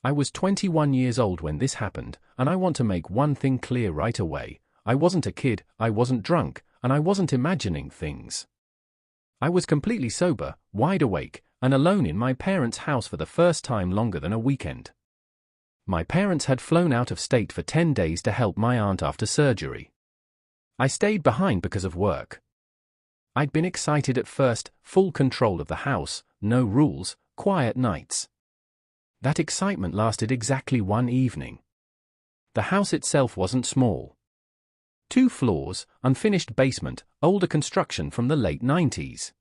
I was 21 years old when this happened, and I want to make one thing clear right away. I wasn't a kid, I wasn't drunk, and I wasn't imagining things. I was completely sober, wide awake, and alone in my parents' house for the first time longer than a weekend. My parents had flown out of state for 10 days to help my aunt after surgery. I stayed behind because of work. I'd been excited at first, full control of the house, no rules, quiet nights. That excitement lasted exactly one evening. The house itself wasn't small. 2 floors, unfinished basement, older construction from the late 90s.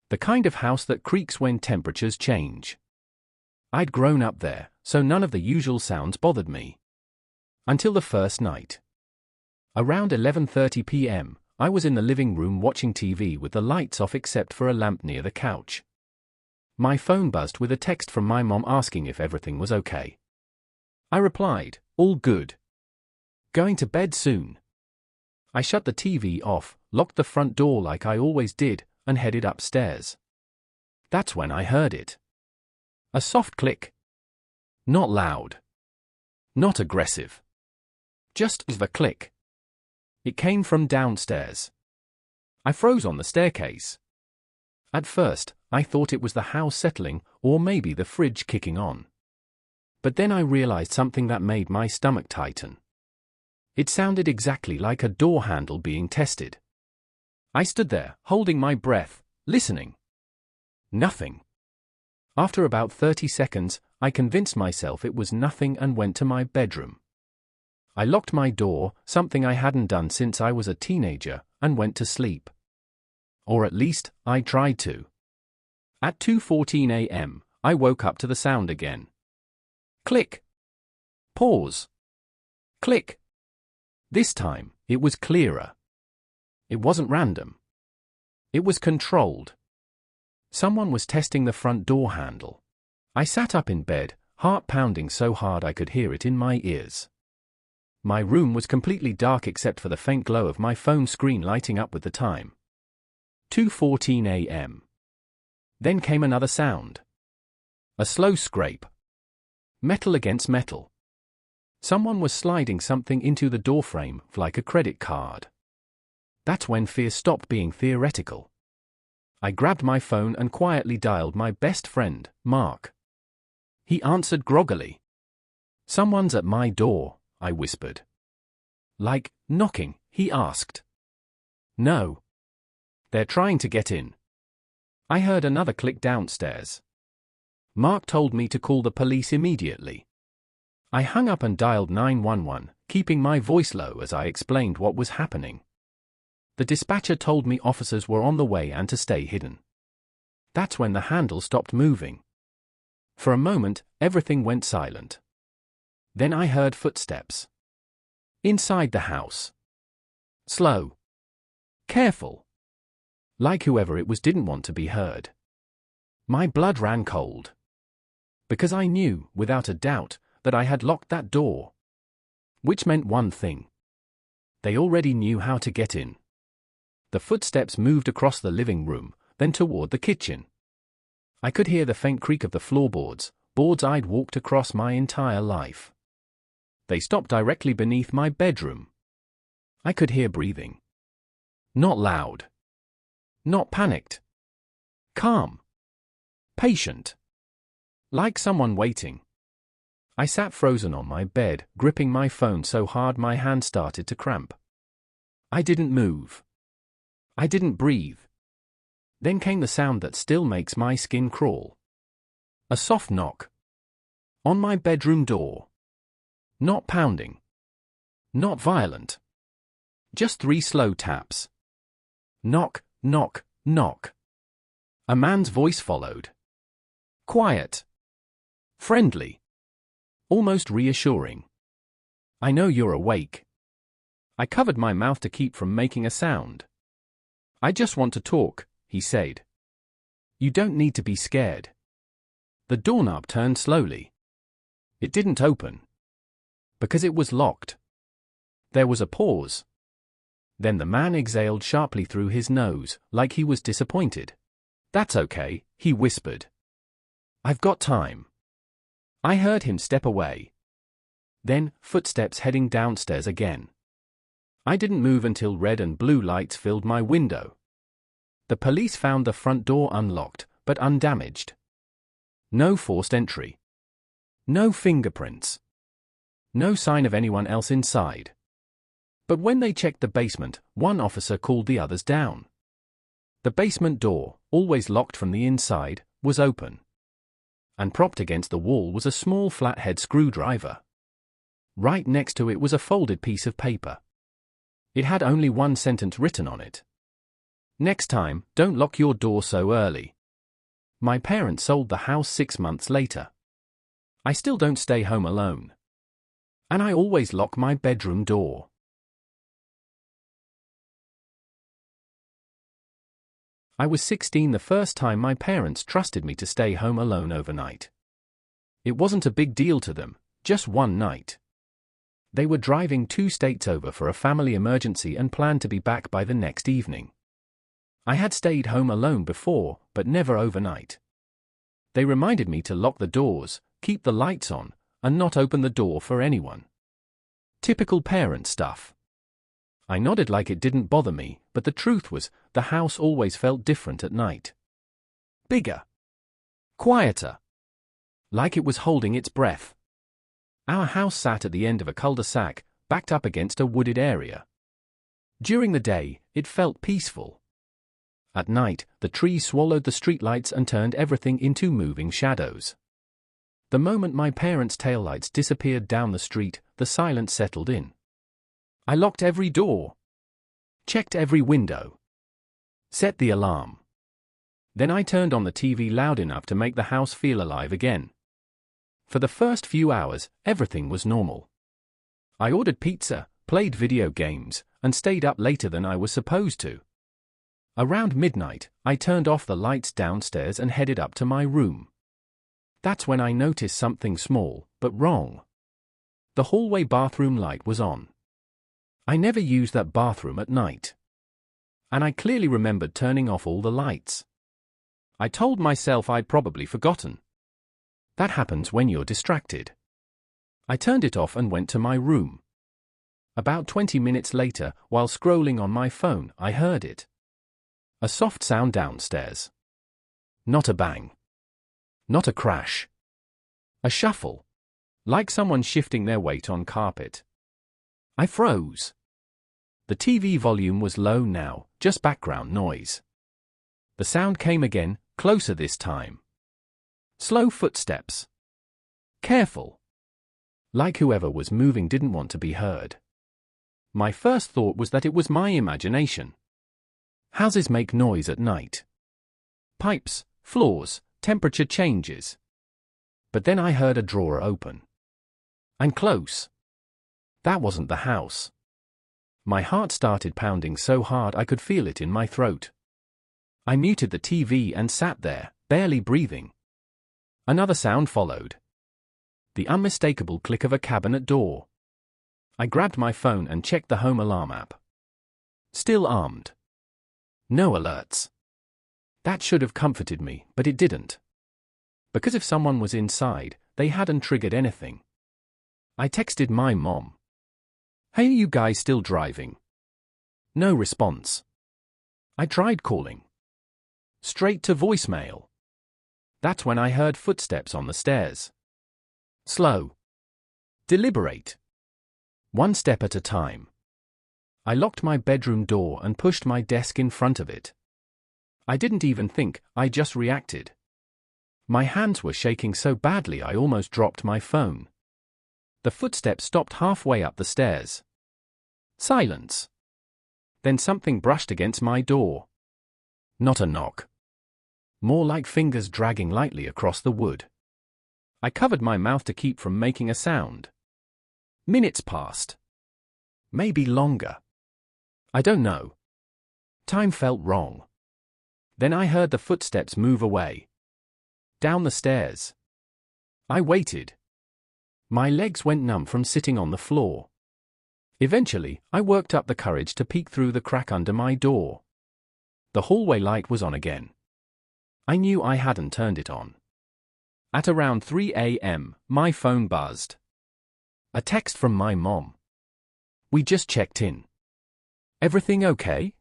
The kind of house that creaks when temperatures change. I'd grown up there, so none of the usual sounds bothered me. Until the first night. Around 11:30 p.m., I was in the living room watching TV with the lights off except for a lamp near the couch. My phone buzzed with a text from my mom asking if everything was okay. I replied, "All good. Going to bed soon." I shut the TV off, locked the front door like I always did, and headed upstairs. That's when I heard it. A soft click. Not loud. Not aggressive. Just the click. It came from downstairs. I froze on the staircase. At first, I thought it was the house settling, or maybe the fridge kicking on. But then I realized something that made my stomach tighten. It sounded exactly like a door handle being tested. I stood there, holding my breath, listening. Nothing. After about 30 seconds, I convinced myself it was nothing and went to my bedroom. I locked my door, something I hadn't done since I was a teenager, and went to sleep. Or at least, I tried to. At 2:14 a.m., I woke up to the sound again. Click. Pause. Click. This time, it was clearer. It wasn't random. It was controlled. Someone was testing the front door handle. I sat up in bed, heart pounding so hard I could hear it in my ears. My room was completely dark except for the faint glow of my phone screen lighting up with the time. 2:14 a.m. Then came another sound. A slow scrape. Metal against metal. Someone was sliding something into the doorframe, like a credit card. That's when fear stopped being theoretical. I grabbed my phone and quietly dialed my best friend, Mark. He answered groggily. "Someone's at my door," I whispered. "Like, knocking?" he asked. "No. They're trying to get in." I heard another click downstairs. Mark told me to call the police immediately. I hung up and dialed 911, keeping my voice low as I explained what was happening. The dispatcher told me officers were on the way and to stay hidden. That's when the handle stopped moving. For a moment, everything went silent. Then I heard footsteps. Inside the house. Slow. Careful. Like whoever it was didn't want to be heard. My blood ran cold. Because I knew, without a doubt, that I had locked that door. Which meant one thing. They already knew how to get in. The footsteps moved across the living room, then toward the kitchen. I could hear the faint creak of the floorboards, boards I'd walked across my entire life. They stopped directly beneath my bedroom. I could hear breathing. Not loud. Not panicked. Calm. Patient. Like someone waiting. I sat frozen on my bed, gripping my phone so hard my hand started to cramp. I didn't move. I didn't breathe. Then came the sound that still makes my skin crawl. A soft knock. On my bedroom door. Not pounding. Not violent. Just 3 slow taps. Knock, knock, knock. A man's voice followed. Quiet. Friendly. Almost reassuring. "I know you're awake." I covered my mouth to keep from making a sound. "I just want to talk," he said. "You don't need to be scared." The doorknob turned slowly. It didn't open. Because it was locked. There was a pause. Then the man exhaled sharply through his nose, like he was disappointed. "That's okay," he whispered. "I've got time." I heard him step away. Then, footsteps heading downstairs again. I didn't move until red and blue lights filled my window. The police found the front door unlocked, but undamaged. No forced entry. No fingerprints. No sign of anyone else inside. But when they checked the basement, one officer called the others down. The basement door, always locked from the inside, was open. And propped against the wall was a small flathead screwdriver. Right next to it was a folded piece of paper. It had only one sentence written on it. Next time, don't lock your door so early. My parents sold the house 6 months later. I still don't stay home alone. And I always lock my bedroom door. I was 16 the first time my parents trusted me to stay home alone overnight. It wasn't a big deal to them, just one night. They were driving 2 states over for a family emergency and planned to be back by the next evening. I had stayed home alone before, but never overnight. They reminded me to lock the doors, keep the lights on, and not open the door for anyone. Typical parent stuff. I nodded like it didn't bother me, but the truth was, the house always felt different at night. Bigger. Quieter. Like it was holding its breath. Our house sat at the end of a cul-de-sac, backed up against a wooded area. During the day, it felt peaceful. At night, the trees swallowed the streetlights and turned everything into moving shadows. The moment my parents' taillights disappeared down the street, the silence settled in. I locked every door. Checked every window. Set the alarm. Then I turned on the TV loud enough to make the house feel alive again. For the first few hours, everything was normal. I ordered pizza, played video games, and stayed up later than I was supposed to. Around midnight, I turned off the lights downstairs and headed up to my room. That's when I noticed something small, but wrong. The hallway bathroom light was on. I never used that bathroom at night. And I clearly remembered turning off all the lights. I told myself I'd probably forgotten. That happens when you're distracted. I turned it off and went to my room. About 20 minutes later, while scrolling on my phone, I heard it. A soft sound downstairs. Not a bang. Not a crash. A shuffle. Like someone shifting their weight on carpet. I froze. The TV volume was low now, just background noise. The sound came again, closer this time. Slow footsteps. Careful. Like whoever was moving didn't want to be heard. My first thought was that it was my imagination. Houses make noise at night. Pipes, floors, temperature changes. But then I heard a drawer open. And close. That wasn't the house. My heart started pounding so hard I could feel it in my throat. I muted the TV and sat there, barely breathing. Another sound followed. The unmistakable click of a cabinet door. I grabbed my phone and checked the home alarm app. Still armed. No alerts. That should have comforted me, but it didn't. Because if someone was inside, they hadn't triggered anything. I texted my mom. Hey, you guys still driving? No response. I tried calling. Straight to voicemail. That's when I heard footsteps on the stairs. Slow. Deliberate. One step at a time. I locked my bedroom door and pushed my desk in front of it. I didn't even think, I just reacted. My hands were shaking so badly I almost dropped my phone. The footsteps stopped halfway up the stairs. Silence. Then something brushed against my door. Not a knock. More like fingers dragging lightly across the wood. I covered my mouth to keep from making a sound. Minutes passed. Maybe longer. I don't know. Time felt wrong. Then I heard the footsteps move away. Down the stairs. I waited. My legs went numb from sitting on the floor. Eventually, I worked up the courage to peek through the crack under my door. The hallway light was on again. I knew I hadn't turned it on. At around 3 a.m., my phone buzzed. A text from my mom. "We just checked in. Everything okay?"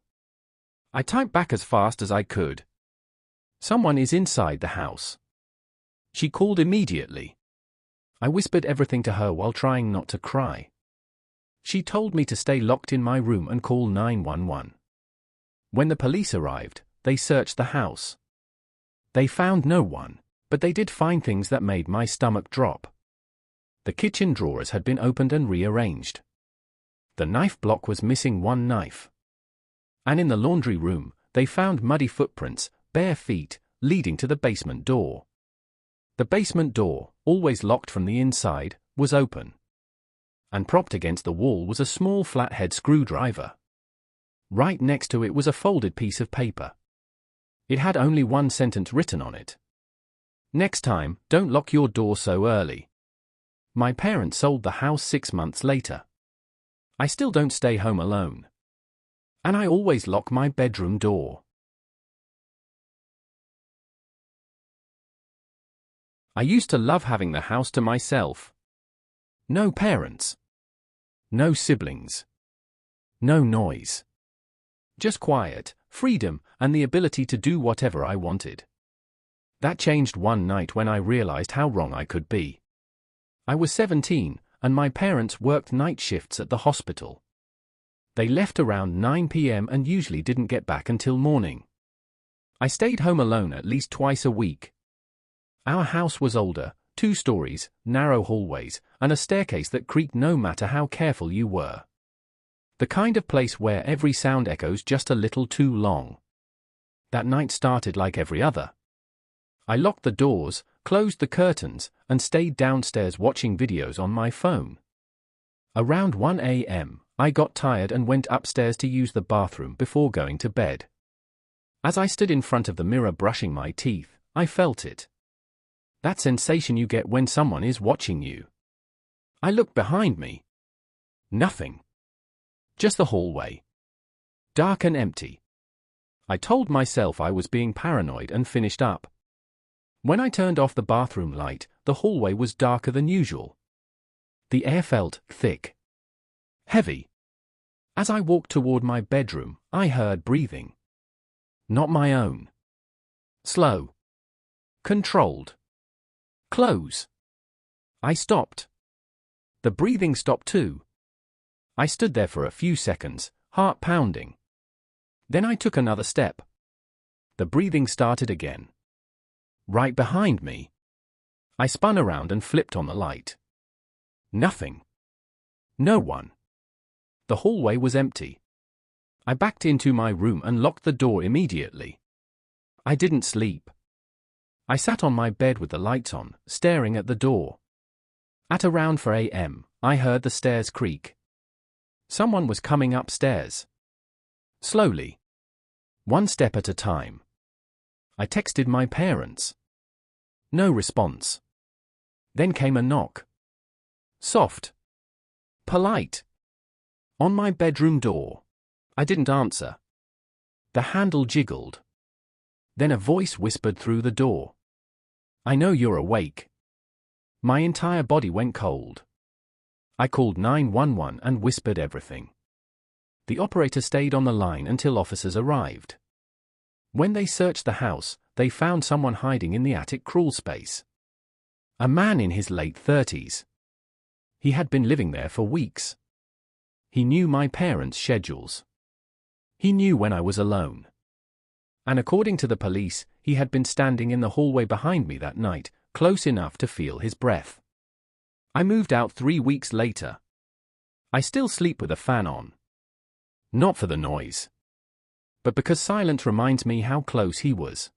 I typed back as fast as I could. "Someone is inside the house." She called immediately. I whispered everything to her while trying not to cry. She told me to stay locked in my room and call 911. When the police arrived, they searched the house. They found no one, but they did find things that made my stomach drop. The kitchen drawers had been opened and rearranged. The knife block was missing one knife. And in the laundry room, they found muddy footprints, bare feet, leading to the basement door. The basement door, always locked from the inside, was open. And propped against the wall was a small flathead screwdriver. Right next to it was a folded piece of paper. It had only one sentence written on it. "Next time, don't lock your door so early." My parents sold the house 6 months later. I still don't stay home alone. And I always lock my bedroom door. I used to love having the house to myself. No parents. No siblings. No noise. Just quiet, freedom, and the ability to do whatever I wanted. That changed one night when I realized how wrong I could be. I was 17, and my parents worked night shifts at the hospital. They left around 9 p.m. and usually didn't get back until morning. I stayed home alone at least twice a week. Our house was older, 2 stories, narrow hallways, and a staircase that creaked no matter how careful you were. The kind of place where every sound echoes just a little too long. That night started like every other. I locked the doors, closed the curtains, and stayed downstairs watching videos on my phone. Around 1 a.m., I got tired and went upstairs to use the bathroom before going to bed. As I stood in front of the mirror brushing my teeth, I felt it. That sensation you get when someone is watching you. I looked behind me. Nothing. Just the hallway. Dark and empty. I told myself I was being paranoid and finished up. When I turned off the bathroom light, the hallway was darker than usual. The air felt thick. Heavy. As I walked toward my bedroom, I heard breathing. Not my own. Slow. Controlled. Close. I stopped. The breathing stopped too. I stood there for a few seconds, heart pounding. Then I took another step. The breathing started again. Right behind me. I spun around and flipped on the light. Nothing. No one. The hallway was empty. I backed into my room and locked the door immediately. I didn't sleep. I sat on my bed with the lights on, staring at the door. At around 4 a.m., I heard the stairs creak. Someone was coming upstairs. Slowly. One step at a time. I texted my parents. No response. Then came a knock. Soft. Polite. On my bedroom door. I didn't answer. The handle jiggled. Then a voice whispered through the door. "I know you're awake." My entire body went cold. I called 911 and whispered everything. The operator stayed on the line until officers arrived. When they searched the house, they found someone hiding in the attic crawl space. A man in his late 30s. He had been living there for weeks. He knew my parents' schedules. He knew when I was alone. And according to the police, he had been standing in the hallway behind me that night, close enough to feel his breath. I moved out 3 weeks later. I still sleep with a fan on. Not for the noise, but because silence reminds me how close he was.